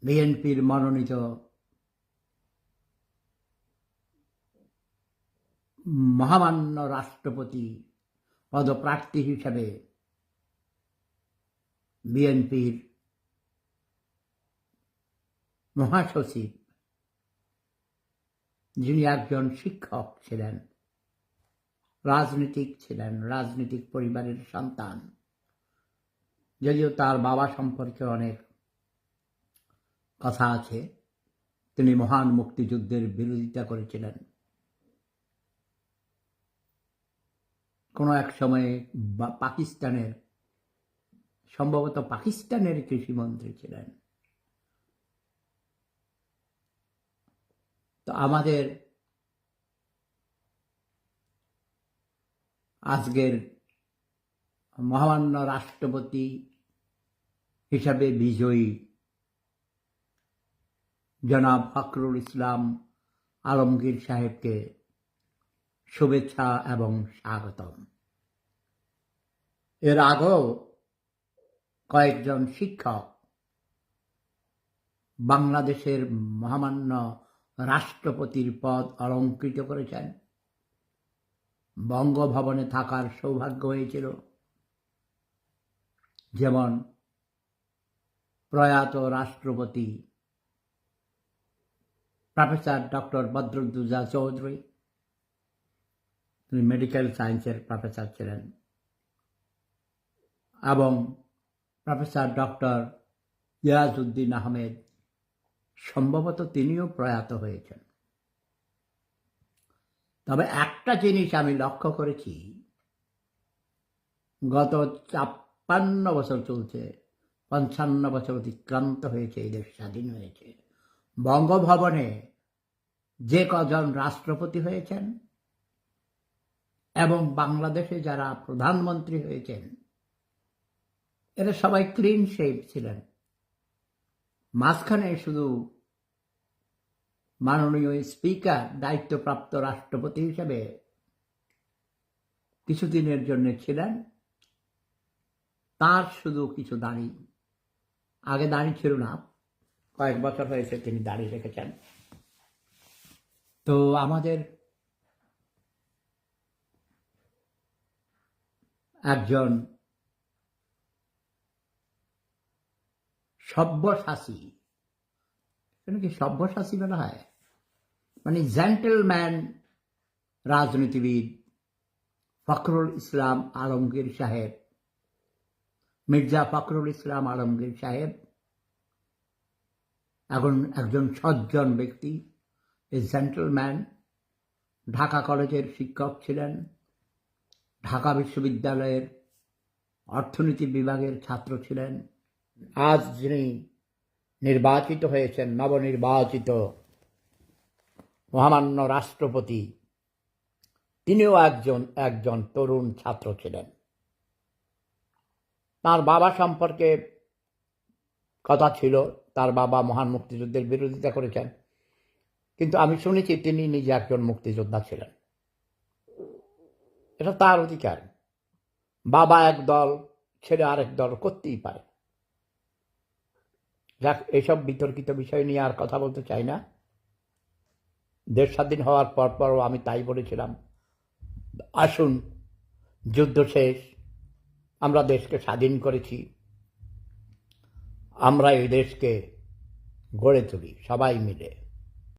বিএনপির মনোনীত মহামান্য রাষ্ট্রপতি পদপ্রার্থী হিসেবে বিএনপির মহাসচিব, যিনি একজন শিক্ষক ছিলেন, রাজনীতিক ছিলেন, রাজনৈতিক পরিবারের সন্তান, যদিও তার বাবা সম্পর্কে অনেক কথা আছে। তিনি মহান মুক্তিযুদ্ধের বিরোধিতা করেছিলেন। কোনো এক সময়ে পাকিস্তানের, সম্ভবত পাকিস্তানের কৃষিমন্ত্রী ছিলেন। তো আমাদের আজকের মহামান্য রাষ্ট্রপতি হিসাবে বিজয়ী জনাব ফখরুল ইসলাম আলমগীর সাহেবকে শুভেচ্ছা এবং স্বাগতম। এর আগেও কয়েকজন শিক্ষক বাংলাদেশের মহামান্য রাষ্ট্রপতির পদ অলঙ্কৃত করেছেন। বঙ্গভবনে থাকার সৌভাগ্য হয়েছিল, যেমন প্রয়াত রাষ্ট্রপতি প্রফেসর ডক্টর বদরুদ্দোজা চৌধুরী, তিনি মেডিকেল সায়েন্সের প্রফেসর ছিলেন, এবং প্রফেসর ডক্টর ইয়াজউদ্দিন আহমেদ, সম্ভবত তিনিও প্রয়াত হয়েছেন। তবে একটা জিনিস আমি লক্ষ্য করেছি, গত ৫৬ বছর চলছে, ৫৫ বছর অতিক্রান্ত হয়েছে, এই দেশ স্বাধীন হয়েছে। বঙ্গভবনে যে কজন রাষ্ট্রপতি হয়েছেন এবং বাংলাদেশে যারা প্রধানমন্ত্রী হয়েছেন, এরা সবাই ক্লিন শেভ ছিলেন। মাঝখানে শুধু মাননীয় স্পিকার দায়িত্বপ্রাপ্ত রাষ্ট্রপতি হিসেবে কিছুদিনের জন্য ছিলেন, তার শুধু কিছু দাড়ি, আগে দাড়ি ছিল না, কয়েক বছর হয়েছে তিনি দাড়ি রেখেছেন। তো আমাদের একজন সব্যসাচী, কি সব্যসাচী বলা হয়, মানে জেন্টলম্যান রাজনীতিবিদ ফখরুল ইসলাম আলমগীর সাহেব, মির্জা ফখরুল ইসলাম আলমগীর সাহেব এখন একজন সজ্জন ব্যক্তি, এ জেন্টলম্যান। ঢাকা কলেজের শিক্ষক ছিলেন, ঢাকা বিশ্ববিদ্যালয়ের অর্থনীতি বিভাগের ছাত্র ছিলেন। আজ যিনি নির্বাচিত হয়েছেন, নবনির্বাচিত মহামান্য রাষ্ট্রপতি, তিনিও একজন তরুণ ছাত্র ছিলেন। তার বাবা সম্পর্কে কথা ছিল, তার বাবা মহান মুক্তিযুদ্ধের বিরোধিতা করেছেন, কিন্তু আমি শুনেছি তিনি নিজে একজন মুক্তিযোদ্ধা ছিলেন। এটা তার অধিকার। বাবা এক দল, ছেলে আরেক দল করতেই পারে। যাক, এসব বিতর্কিত বিষয় নিয়ে আর কথা বলতে চাই না। দেশ স্বাধীন হওয়ার পরও আমি তাই বলেছিলাম, আসুন যুদ্ধ শেষ, আমরা দেশকে স্বাধীন করেছি, আমরা এই দেশকে গড়ে তুলি সবাই মিলে।